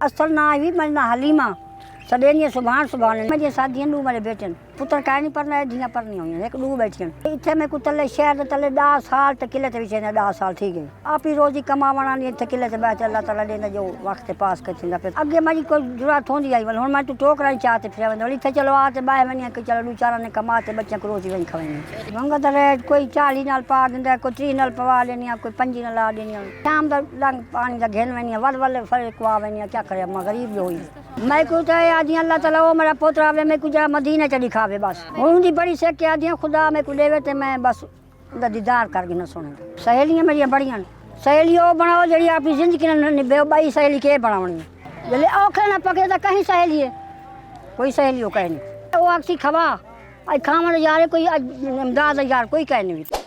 असल ना भी मैं ना हलीमा सॾे सुभाण सुभाणे मुंहिंजे शादी ॾू मेरे बेटे पुत्र काई नहीं पढ़ना है धीअ पढ़नी हुई एक ॾू बैठी इतने में को तले शहर ते तले 10 साल ते किले ते विच 10 साल थी गई आप ही रोजी कमावणा नहीं इतने किले ते बैठे अल्लाह ताला ॾे जो वक्त पास कर थींदा पे अगे मेरी कोई जरूरत होंदी आई हुन मैं तू टोकरा चाहते फिर वली थे चलो आ ते बाय वनी के चलो 2-4 ने कमाते बच्चे को रोजी वही खवाई मंगत रहे कोई 40 नाल पा दिंदा कोई 30 नाल पवा लेनी कोई 5 नाल ला देनी शाम दा लंग पानी दा घेन वनी वल फर्क वा वनी क्या करे मैं गरीब जो हुई मैं को तो आदि अल्लाह ताला वो मेरा पोतरा आवे मैं कुछ मदीने च दिखावे बस उनकी बड़ी से क्या दिया खुदा मैं को देवे ते मैं बस उनका दीदार करके न सुने सहेलियां मेरी बढ़िया सहेलियों बनाओ जड़ी अपनी जिंदगी न निभे बाई सहेली के बनावनी जले औखे न पके तो कहीं सहेली है कोई सहेलियों कहे नहीं वो अक्सी खवा आई खावन यार कोई इमदाद यार कोई कहे नहीं